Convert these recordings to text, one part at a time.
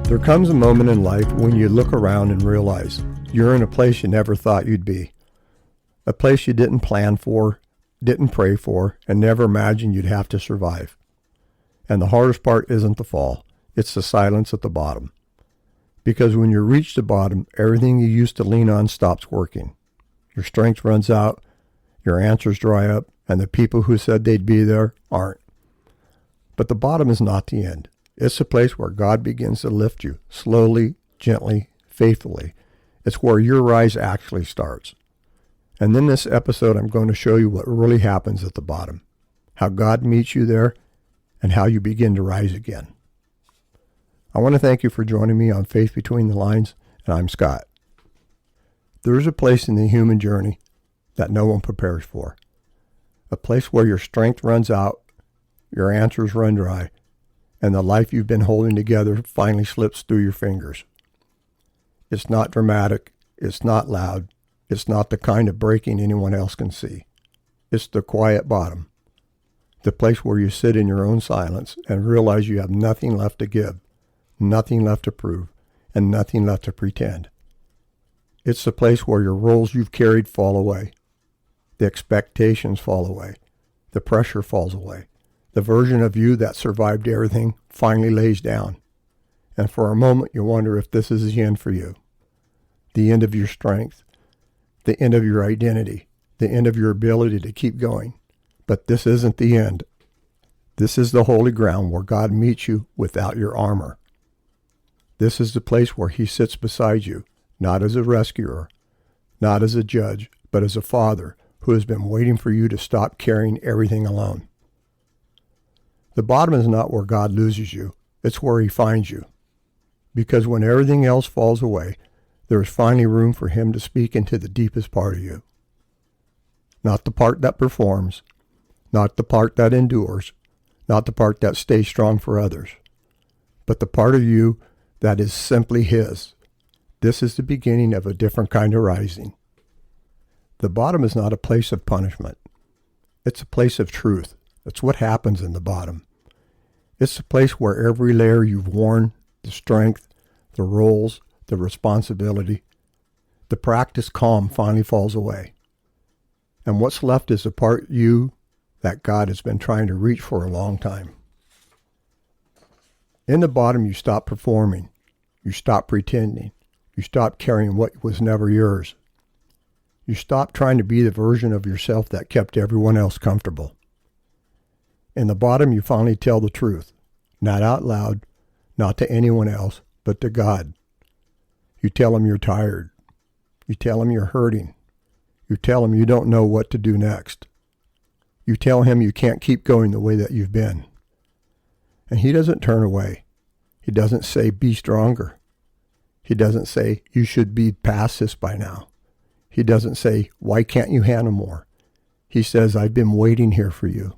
There comes a moment in life when you look around and realize you're in a place you never thought you'd be. A place you didn't plan for, didn't pray for, and never imagined you'd have to survive. And the hardest part isn't the fall, it's the silence at the bottom. Because when you reach the bottom, everything you used to lean on stops working. Your strength runs out, your answers dry up, and the people who said they'd be there aren't. But the bottom is not the end. It's the place where God begins to lift you, slowly, gently, faithfully. It's where your rise actually starts. And in this episode, I'm going to show you what really happens at the bottom, how God meets you there, and how you begin to rise again. I want to thank you for joining me on Faith Between the Lines, and I'm Scott. There is a place in the human journey that no one prepares for, a place where your strength runs out, your answers run dry, and the life you've been holding together finally slips through your fingers. It's not dramatic, it's not loud, it's not the kind of breaking anyone else can see. It's the quiet bottom, the place where you sit in your own silence and realize you have nothing left to give, nothing left to prove, and nothing left to pretend. It's the place where your roles you've carried fall away, the expectations fall away, the pressure falls away. The version of you that survived everything finally lays down. And for a moment you wonder if this is the end for you. The end of your strength. The end of your identity. The end of your ability to keep going. But this isn't the end. This is the holy ground where God meets you without your armor. This is the place where He sits beside you, not as a rescuer, not as a judge, but as a father who has been waiting for you to stop carrying everything alone. The bottom is not where God loses you, it's where He finds you. Because when everything else falls away, there is finally room for Him to speak into the deepest part of you. Not the part that performs, not the part that endures, not the part that stays strong for others, but the part of you that is simply His. This is the beginning of a different kind of rising. The bottom is not a place of punishment. It's a place of truth. That's what happens in the bottom. It's the place where every layer you've worn, the strength, the roles, the responsibility, the practice calm finally falls away. And what's left is the part you that God has been trying to reach for a long time. In the bottom, you stop performing. You stop pretending. You stop carrying what was never yours. You stop trying to be the version of yourself that kept everyone else comfortable. In the bottom, you finally tell the truth, not out loud, not to anyone else, but to God. You tell Him you're tired. You tell Him you're hurting. You tell Him you don't know what to do next. You tell Him you can't keep going the way that you've been. And He doesn't turn away. He doesn't say, be stronger. He doesn't say, you should be past this by now. He doesn't say, why can't you handle more? He says, I've been waiting here for you.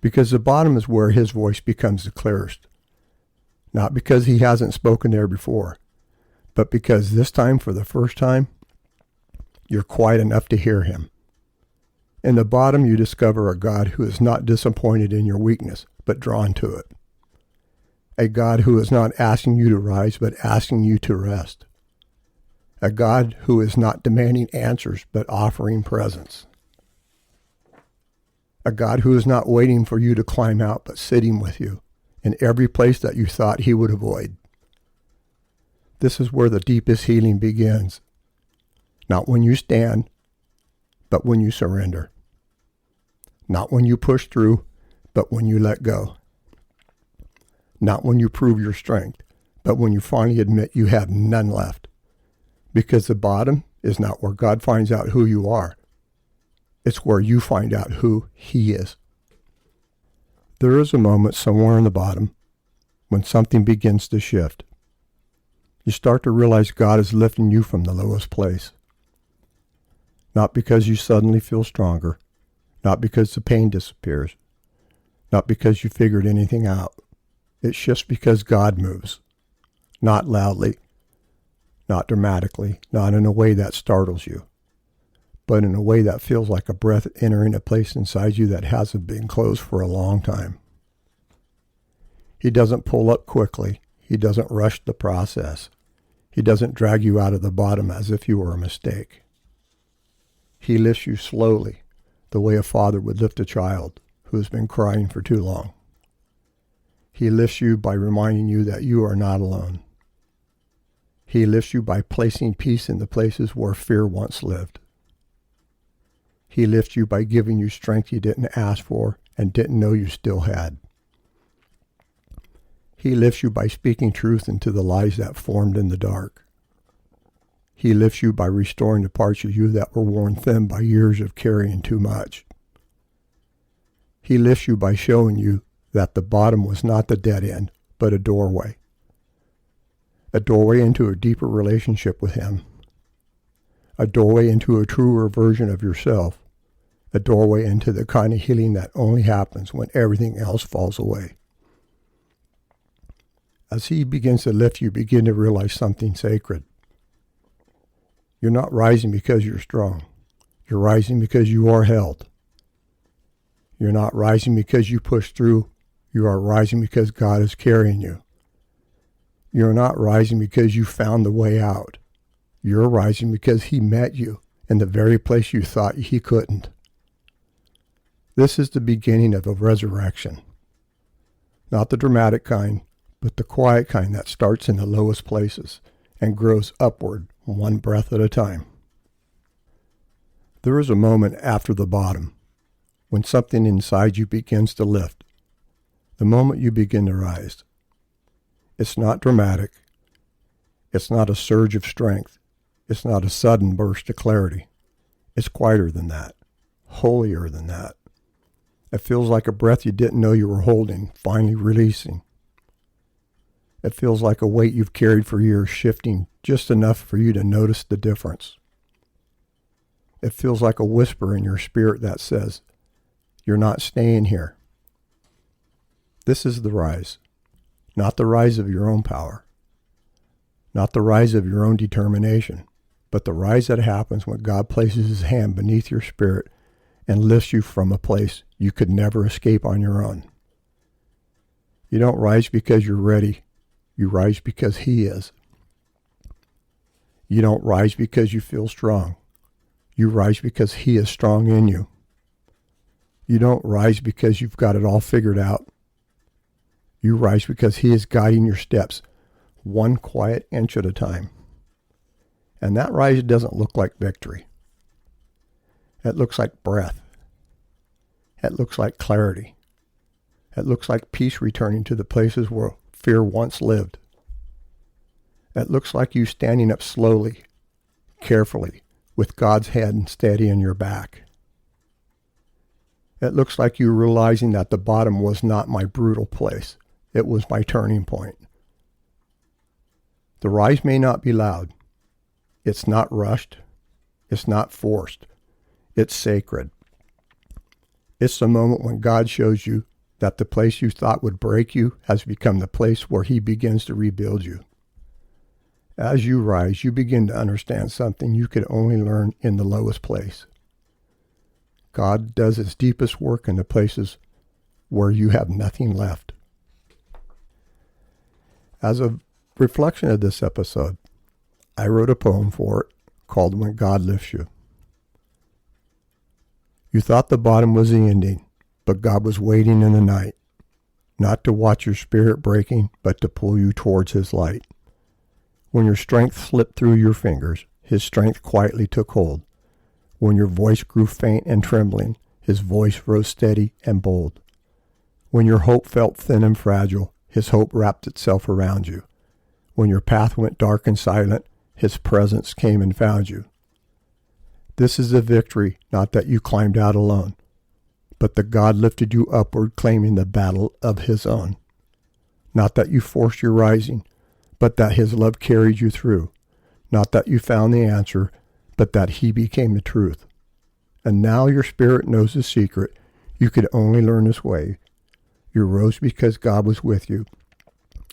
Because the bottom is where His voice becomes the clearest. Not because He hasn't spoken there before, but because this time, for the first time, you're quiet enough to hear Him. In the bottom, you discover a God who is not disappointed in your weakness, but drawn to it. A God who is not asking you to rise, but asking you to rest. A God who is not demanding answers, but offering presence. A God who is not waiting for you to climb out, but sitting with you in every place that you thought He would avoid. This is where the deepest healing begins. Not when you stand, but when you surrender. Not when you push through, but when you let go. Not when you prove your strength, but when you finally admit you have none left. Because the bottom is not where God finds out who you are. It's where you find out who He is. There is a moment somewhere in the bottom when something begins to shift. You start to realize God is lifting you from the lowest place. Not because you suddenly feel stronger, not because the pain disappears, not because you figured anything out. It's just because God moves. Not loudly, not dramatically, not in a way that startles you, but in a way that feels like a breath entering a place inside you that hasn't been closed for a long time. He doesn't pull up quickly. He doesn't rush the process. He doesn't drag you out of the bottom as if you were a mistake. He lifts you slowly, the way a father would lift a child who has been crying for too long. He lifts you by reminding you that you are not alone. He lifts you by placing peace in the places where fear once lived. He lifts you by giving you strength you didn't ask for and didn't know you still had. He lifts you by speaking truth into the lies that formed in the dark. He lifts you by restoring the parts of you that were worn thin by years of carrying too much. He lifts you by showing you that the bottom was not the dead end, but a doorway. A doorway into a deeper relationship with Him. A doorway into a truer version of yourself. A doorway into the kind of healing that only happens when everything else falls away. As He begins to lift you, begin to realize something sacred. You're not rising because you're strong. You're rising because you are held. You're not rising because you push through. You are rising because God is carrying you. You're not rising because you found the way out. You're rising because He met you in the very place you thought He couldn't. This is the beginning of a resurrection. Not the dramatic kind, but the quiet kind that starts in the lowest places and grows upward one breath at a time. There is a moment after the bottom when something inside you begins to lift. The moment you begin to rise. It's not dramatic. It's not a surge of strength. It's not a sudden burst of clarity. It's quieter than that, holier than that. It feels like a breath you didn't know you were holding, finally releasing. It feels like a weight you've carried for years shifting just enough for you to notice the difference. It feels like a whisper in your spirit that says, "You're not staying here." This is the rise. Not the rise of your own power. Not the rise of your own determination, but the rise that happens when God places His hand beneath your spirit and lifts you from a place you could never escape on your own. You don't rise because you're ready. You rise because He is. You don't rise because you feel strong. You rise because He is strong in you. You don't rise because you've got it all figured out. You rise because He is guiding your steps, one quiet inch at a time. And that rise doesn't look like victory. It looks like breath. It looks like clarity. It looks like peace returning to the places where fear once lived. It looks like you standing up slowly, carefully, with God's hand steady in your back. It looks like you realizing that the bottom was not my brutal place. It was my turning point. The rise may not be loud. It's not rushed. It's not forced. It's sacred. It's the moment when God shows you that the place you thought would break you has become the place where He begins to rebuild you. As you rise, you begin to understand something you could only learn in the lowest place. God does His deepest work in the places where you have nothing left. As a reflection of this episode, I wrote a poem for it called "When God Lifts You." You thought the bottom was the ending, but God was waiting in the night, not to watch your spirit breaking, but to pull you towards His light. When your strength slipped through your fingers, His strength quietly took hold. When your voice grew faint and trembling, His voice rose steady and bold. When your hope felt thin and fragile, His hope wrapped itself around you. When your path went dark and silent, His presence came and found you. This is a victory, not that you climbed out alone, but that God lifted you upward, claiming the battle of His own. Not that you forced your rising, but that His love carried you through. Not that you found the answer, but that He became the truth. And now your spirit knows the secret you could only learn this way. You rose because God was with you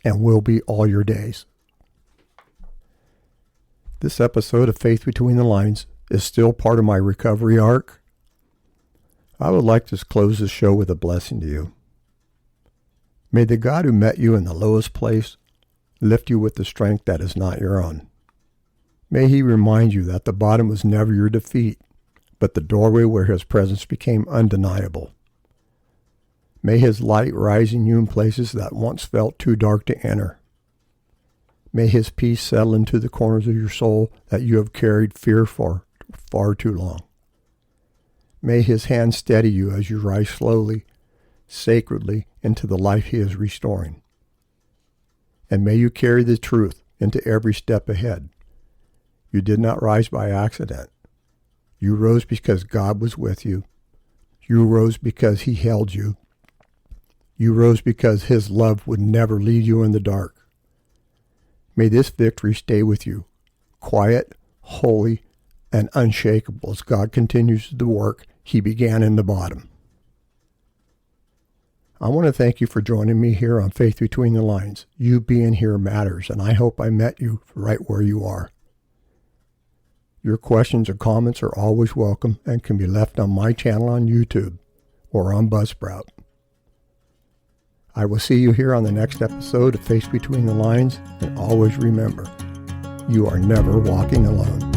and will be all your days. This episode of Faith Between the Lines is still part of my recovery arc. I would like to close the show with a blessing to you. May the God who met you in the lowest place lift you with the strength that is not your own. May He remind you that the bottom was never your defeat, but the doorway where His presence became undeniable. May His light rise in you in places that once felt too dark to enter. May His peace settle into the corners of your soul that you have carried fear for far too long. May His hand steady you as you rise slowly, sacredly into the life He is restoring. And may you carry the truth into every step ahead. You did not rise by accident. You rose because God was with you. You rose because He held you. You rose because His love would never leave you in the dark. May this victory stay with you, quiet, holy, and unshakable as God continues the work He began in the bottom. I want to thank you for joining me here on Faith Between the Lines. You being here matters, and I hope I met you right where you are. Your questions or comments are always welcome and can be left on my channel on YouTube or on Buzzsprout. I will see you here on the next episode of Faith Between the Lines, and always remember, you are never walking alone.